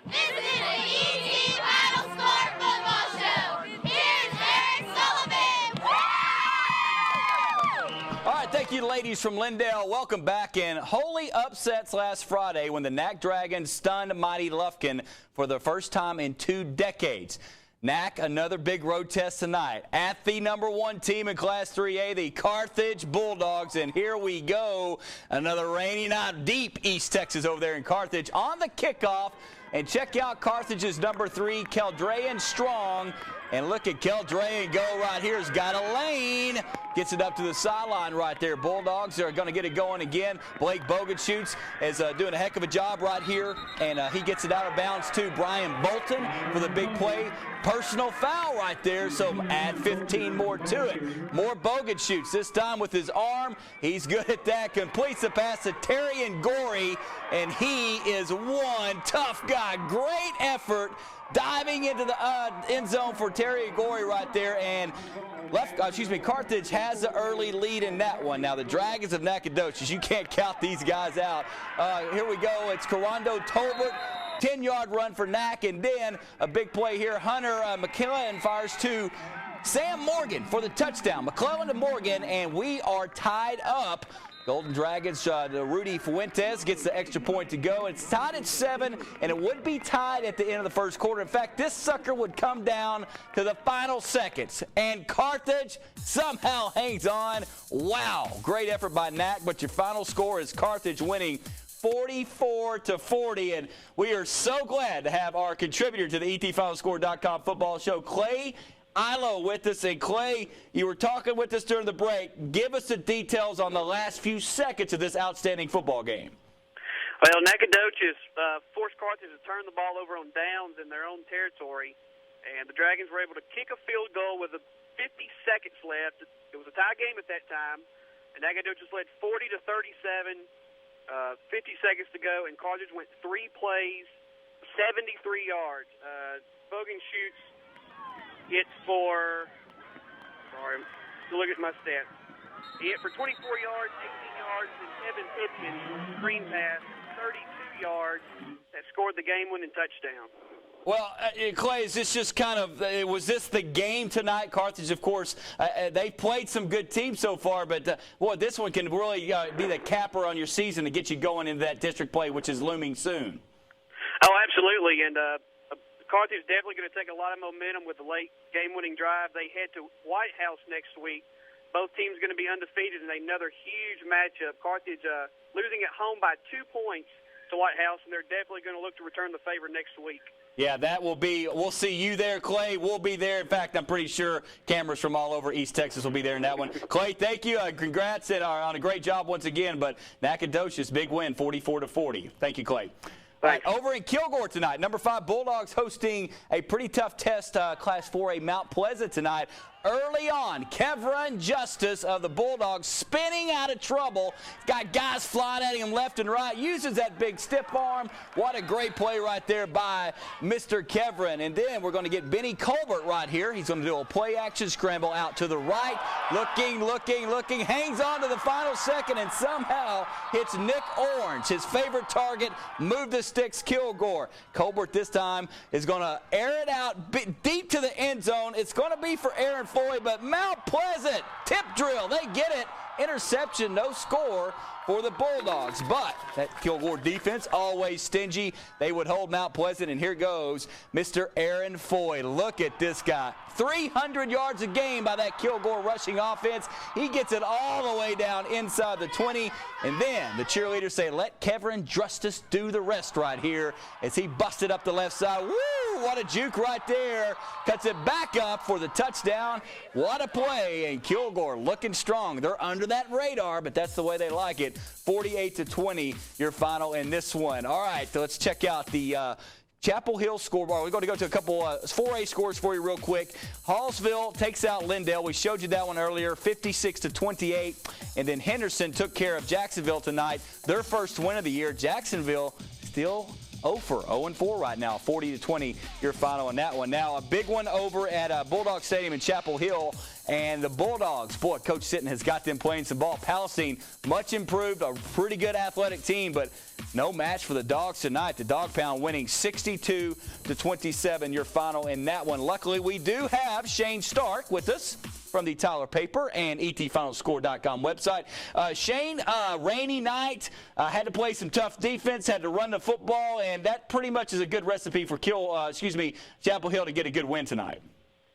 This is the ET Final Score Football Show. Here's Eric Sullivan. Woo! All right, thank you, ladies from Lindale. Welcome back in. Holy upsets last Friday when the Knack Dragons stunned Mighty Lufkin for the first time in 2 decades. Knack, another big road test tonight at the #1 team in Class 3A, the Carthage Bulldogs. And here we go, another rainy night, deep East Texas over there in Carthage on the kickoff. And check out Carthage's #3, Keldrean Strong. And look at Keldrean go right here. He's got a lane. Gets it up to the sideline right there. Bulldogs are going to get it going again. Blake Bogenschutz is doing a heck of a job right here. And he gets it out of bounds to Brian Bolton for the big play. Personal foul right there, so add 15 more to it. More Bogenschutz, this time with his arm. He's good at that. Completes the pass to Terry Gorey, and he is one tough guy. Great effort diving into the end zone for Terry Gorey right there. And Carthage has the early lead in that one. Now the Dragons of Nacogdoches, you can't count these guys out. Here we go. It's Carando Tolbert. 10-yard run for Knack, and then a big play here. Hunter McClellan fires to Sam Morgan for the touchdown. McClellan to Morgan, and we are tied up. Golden Dragons, Rudy Fuentes gets the extra point to go. It's tied at 7, and it would be tied at the end of the first quarter. In fact, this sucker would come down to the final seconds, and Carthage somehow hangs on. Wow, great effort by Knack, but your final score is Carthage winning 44-40, and we are so glad to have our contributor to the ETFinalScore.com football show, Clay Ilo, with us. And Clay, you were talking with us during the break. Give us the details on the last few seconds of this outstanding football game. Well, Nacogdoches forced Carthage to turn the ball over on downs in their own territory, and the Dragons were able to kick a field goal with 50 seconds left. It was a tie game at that time, and Nacogdoches led 40-37. 50 seconds to go, and Carthage went 3 plays, 73 yards. Bogenschutz hit for, look at my stats. He hit for 24 yards, 18 yards, and Kevin Pipkins screen pass, 32 yards, that scored the game-winning touchdown. Well, Clay, is this just kind of, was this the game tonight? Carthage, of course, they've played some good teams so far, but, boy, this one can really be the capper on your season to get you going into that district play, which is looming soon. Oh, absolutely, and Carthage is definitely going to take a lot of momentum with the late game-winning drive. They head to White House next week. Both teams going to be undefeated in another huge matchup. Carthage losing at home by 2 points to White House, and they're definitely going to look to return the favor next week. Yeah, that will be, we'll see you there, Clay. We'll be there. In fact, I'm pretty sure cameras from all over East Texas will be there in that one. Clay, thank you. Congrats on a great job once again. But Nacogdoches, big win, 44-40. Thank you, Clay. All right, over in Kilgore tonight, #5 Bulldogs hosting a pretty tough test, Class 4A Mount Pleasant tonight. Early on, Kevron Justice of the Bulldogs spinning out of trouble. Got guys flying at him left and right. Uses that big stiff arm. What a great play right there by Mr. Kevron. And then we're going to get Benny Colbert right here. He's going to do a play-action scramble out to the right. Looking. Hangs on to the final second and somehow hits Nick Orange, his favorite target. Move the sticks, Kilgore. Colbert this time is going to air it out deep to the end zone. It's going to be for Aaron Foy, but Mount Pleasant, tip drill, they get it. Interception, no score for the Bulldogs. But that Kilgore defense, always stingy. They would hold Mount Pleasant, and here goes Mr. Aaron Foy. Look at this guy. 300 yards a game by that Kilgore rushing offense. He gets it all the way down inside the 20. And then the cheerleaders say, let Kevron Justice do the rest right here as he busted up the left side. Woo! What a juke right there. Cuts it back up for the touchdown. What a play. And Kilgore looking strong. They're under that radar, but that's the way they like it. 48-20, your final in this one. All right, so let's check out the Chapel Hill scoreboard. We're going to go to a couple 4A scores for you real quick. Hallsville takes out Lindale. We showed you that one earlier, 56-28. And then Henderson took care of Jacksonville tonight. Their first win of the year. Jacksonville still 0-4 right now, 40-20, your final in that one. Now, a big one over at Bulldog Stadium in Chapel Hill. And the Bulldogs, boy, Coach Sitton has got them playing some ball. Palestine, much improved, a pretty good athletic team, but no match for the Dogs tonight. The Dog Pound winning 62-27, your final in that one. Luckily, we do have Shane Stark with us from the Tyler Paper and etfinalscore.com website. Shane, rainy night, had to play some tough defense, had to run the football, and that pretty much is a good recipe for Chapel Hill to get a good win tonight.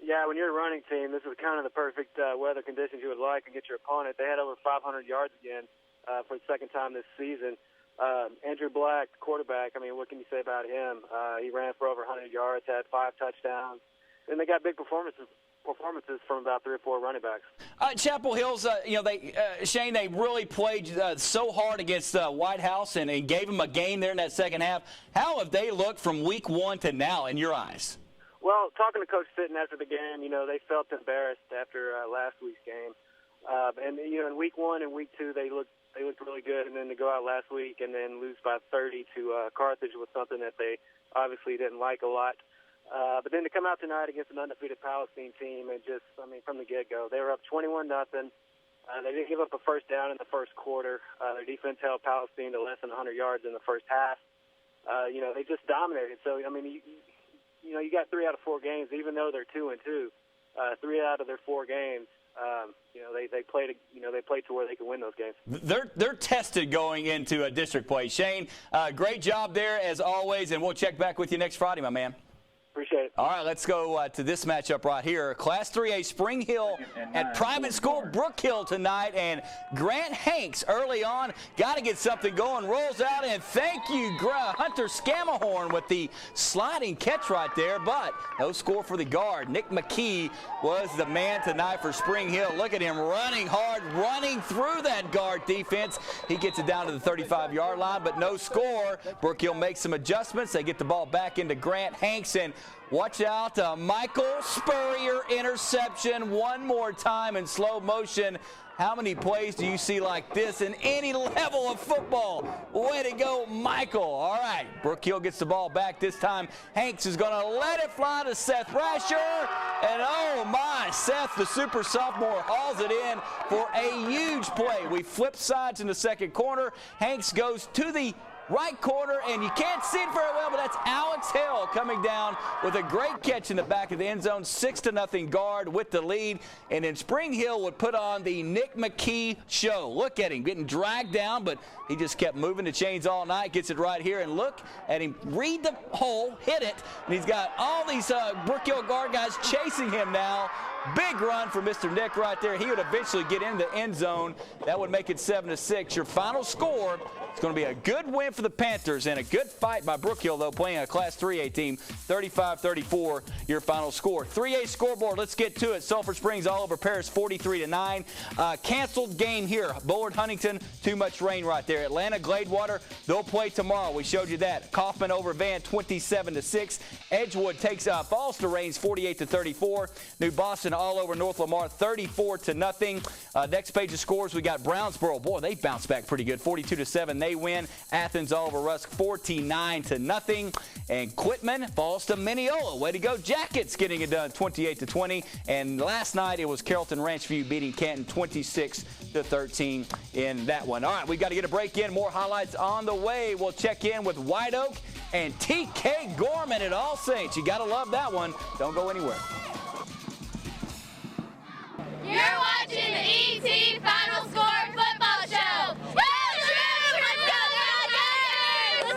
Yeah, when you're a running team, this is kind of the perfect weather conditions you would like to get your opponent. They had over 500 yards again for the second time this season. Andrew Black, quarterback, I mean, what can you say about him? He ran for over 100 yards, had 5 touchdowns, and they got big performances from about 3 or 4 running backs. Chapel Hill's, Shane, they really played so hard against White House and gave them a game there in that second half. How have they looked from week 1 to now in your eyes? Well, talking to Coach Sitton after the game, they felt embarrassed after last week's game. And in week 1 and week 2, they looked really good, and then to go out last week and then lose by 30 to Carthage was something that they obviously didn't like a lot. But then to come out tonight against an undefeated Palestine team and from the get-go, they were up 21-0. They didn't give up a first down in the first quarter. Their defense held Palestine to less than 100 yards in the first half. They just dominated. So, you got 3 out of 4 games, even though they're 2-2. 3 out of their 4 games, they played to where they could win those games. They're tested going into a district play. Shane, great job there as always, and we'll check back with you next Friday, my man. Appreciate it. All right, let's go to this matchup right here. Class 3A Spring Hill at private school Brook Hill tonight, and Grant Hanks early on got to get something going, rolls out, and thank you, Hunter Scamahorn with the sliding catch right there, but no score for the guard. Nick McKee was the man tonight for Spring Hill. Look at him running hard, running through that guard defense. He gets it down to the 35-yard line, but no score. Brook Hill makes some adjustments. They get the ball back into Grant Hanks, and watch out, Michael Spurrier interception one more time in slow motion. How many plays do you see like this in any level of football? Way to go, Michael. All right, Brook Hill gets the ball back this time. Hanks is going to let it fly to Seth Rasher. And oh my, Seth, the super sophomore, hauls it in for a huge play. We flip sides in the second corner. Hanks goes to the right corner, and you can't see it very well, but that's Alex Hill coming down with a great catch in the back of the end zone. 6-0 guard with the lead, and then Spring Hill would put on the Nick McKee show. Look at him getting dragged down, but he just kept moving the chains all night. Gets it right here, and look at him read the hole, hit it, and he's got all these Brook Hill guard guys chasing him now. Big run for Mr. Nick right there. He would eventually get in the end zone. That would make it 7-6. Your final score is going to be a good win for the Panthers and a good fight by Brook Hill, though, playing a Class 3A team. 35-34, your final score. 3A scoreboard, let's get to it. Sulphur Springs all over Paris, 43-9. Canceled game here. Bullard Huntington, too much rain right there. Atlanta Gladewater, they'll play tomorrow. We showed you that. Kaufman over Van, 27-6. Edgewood falls to Rains, 48-34. New Boston all over North Lamar, 34-0. Next page of scores, we got Brownsboro. Boy, they bounced back pretty good, 42-7. They win. Athens all over Rusk, 49-0. And Quitman falls to Mineola. Way to go, Jackets, getting it done, 28-20. And last night it was Carrollton Ranchview beating Canton, 26-13 in that one. All right, we've got to get a break in. More highlights on the way. We'll check in with White Oak and TK Gorman at All Saints. You got to love that one. Don't go anywhere. You're watching the ET Final Score Football Show. Let's go!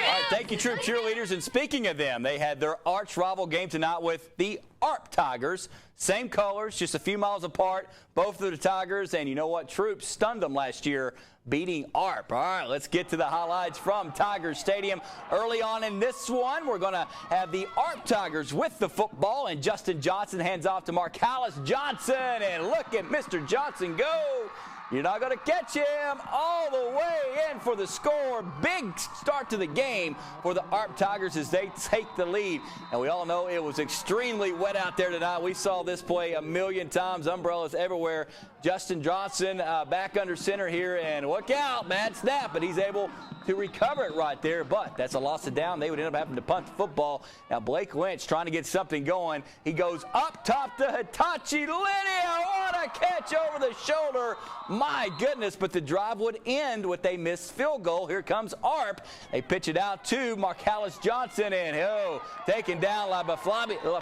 All right, thank you, Troop Cheerleaders. And speaking of them, they had their arch rival game tonight with the ARP Tigers. Same colors, just a few miles apart. Both of the Tigers, and you know what? Troop stunned them last year, beating ARP. All right, let's get to the highlights from Tigers Stadium. Early on in this one, we're going to have the ARP Tigers with the football, and Justin Johnson hands off to Marcellus Johnson. And look at Mr. Johnson go. You're not going to catch him all the way in for the score. Big start to the game for the ARP Tigers as they take the lead. And we all know it was extremely wet out there tonight. We saw this play a million times, umbrellas everywhere. Justin Johnson back under center here, and look out, bad snap, but he's able to recover it right there. But that's a loss of down. They would end up having to punt the football. Now Blake Lynch trying to get something going. He goes up top to Hitachi Linnea. What a catch over the shoulder. My goodness, but the drive would end with a missed field goal. Here comes ARP. They pitch it out to Marcellus Johnson, and taken down by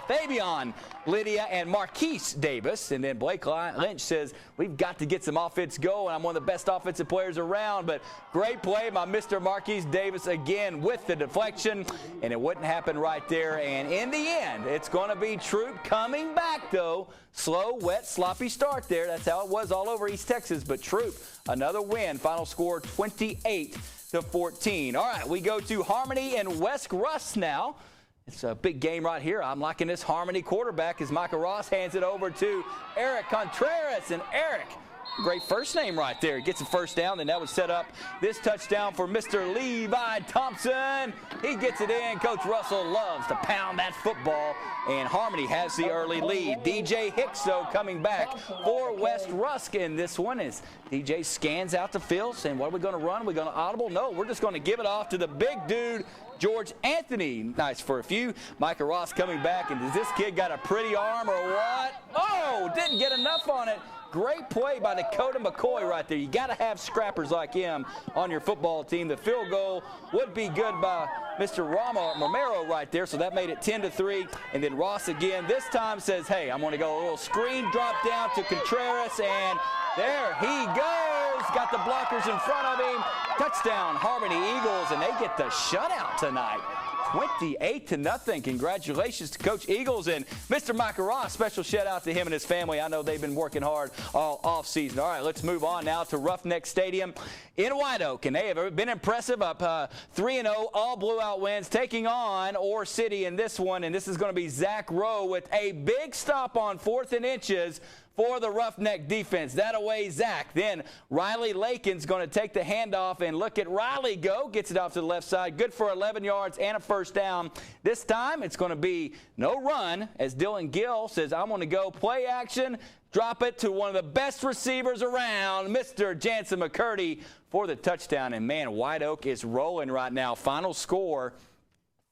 Fabian Lydia and Marquise Davis. And then Blake Lynch says, we've got to get some offense going. I'm one of the best offensive players around, but great play by Mr. Marquise Davis again with the deflection, and it wouldn't happen right there. And in the end, it's going to be Troop coming back, though. Slow, wet, sloppy start there. That's how it was all over East Texas, but Troop, another win. Final score 28-14. All right, we go to Harmony and West Rusk now. It's a big game right here. I'm liking this Harmony quarterback as Micah Ross hands it over to Eric Contreras. And Eric, great first name right there. Gets a first down, and that would set up this touchdown for Mr. Levi Thompson. He gets it in. Coach Russell loves to pound that football, and Harmony has the early lead. DJ Hicks, though, coming back for West Rusk in this one as DJ scans out the field, saying, what are we going to run? Are we going to audible? No, we're just going to give it off to the big dude, George Anthony. Nice for a few. Micah Ross coming back, and does this kid got a pretty arm or what? Oh, didn't get enough on it. Great play by Dakota McCoy right there. You got to have scrappers like him on your football team. The field goal would be good by Mr. Romero right there, so that made it 10-3. And then Ross again this time says, hey, I'm going to go a little screen drop down to Contreras, and there he goes. Got the blockers in front of him. Touchdown, Harmony Eagles, and they get the shutout tonight. 28-0. Congratulations to Coach Eagles and Mr. Micah Ross. Special shout out to him and his family. I know they've been working hard all offseason. All right, let's move on now to Roughneck Stadium in White Oak. And they have been impressive, up 3-0, all blowout wins, taking on Ore City in this one. And this is going to be Zach Rowe with a big stop on 4th and inches for the Roughneck defense. That away, Zach. Then Riley Lakin's going to take the handoff, and look at Riley go. Gets it off to the left side. Good for 11 yards and a first down. This time it's going to be no run, as Dylan Gill says, I'm going to go play action. Drop it to one of the best receivers around, Mr. Jansen McCurdy, for the touchdown. And, man, White Oak is rolling right now. Final score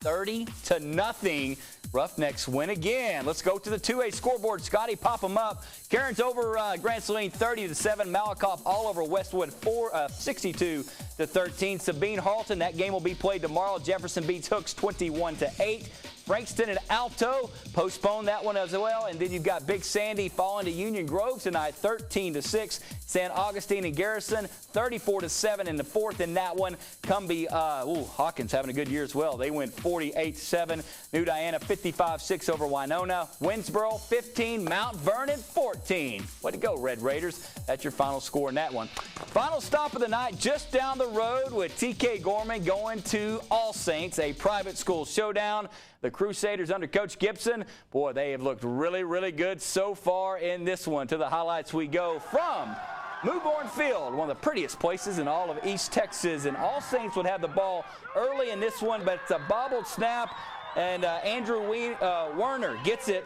30-0. Roughnecks win again. Let's go to the 2A scoreboard. Scotty, pop them up. Cairns over Grand Saline 30-7. Malakoff all over Westwood 62-13. Sabine Halton, that game will be played tomorrow. Jefferson beats Hooks 21-8. Frankston and Alto postponed that one as well. And then you've got Big Sandy falling to Union Grove tonight 13-6. San Augustine and Garrison 34-7 in the fourth in that one. Cumbie, Hawkins having a good year as well. They win 48-7. New Diana 55-6 over Winona. Winsboro 15. Mount Vernon 14. Way to go, Red Raiders. That's your final score in that one. Final stop of the night just down the road with TK Gorman going to All Saints, a private school showdown. The Crusaders under Coach Gibson, boy, they have looked really, really good so far in this one. To the highlights we go from Mewborn Field, one of the prettiest places in all of East Texas. And All Saints would have the ball early in this one, but it's a bobbled snap, and Andrew Werner gets it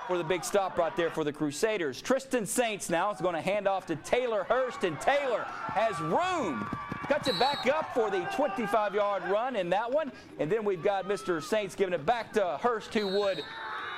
for the big stop right there for the Crusaders. Tristan Saints now is going to hand off to Taylor Hurst, and Taylor has room. Cuts it back up for the 25-yard run in that one. And then we've got Mr. Saints giving it back to Hurst, who would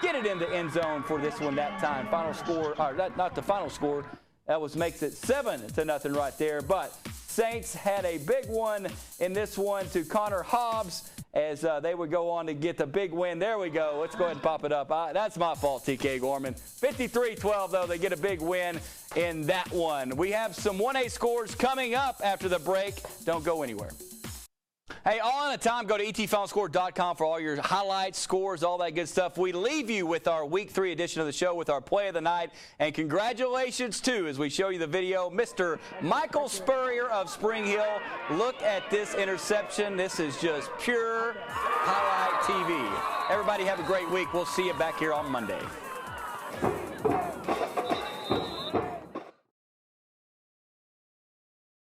get it in the end zone for this one that time. Final score, or not the final score, that makes it 7-0 right there. But Saints had a big one in this one to Connor Hobbs as they would go on to get the big win. There we go. Let's go ahead and pop it up. That's my fault, TK Gorman. 53-12, though. They get a big win in that one. We have some 1A scores coming up after the break. Don't go anywhere. Hey, all in a time, go to etfinalscore.com for all your highlights, scores, all that good stuff. We leave you with our Week 3 edition of the show with our play of the night. And congratulations, too, as we show you the video, Mr. Michael Spurrier of Spring Hill. Look at this interception. This is just pure highlight TV. Everybody have a great week. We'll see you back here on Monday.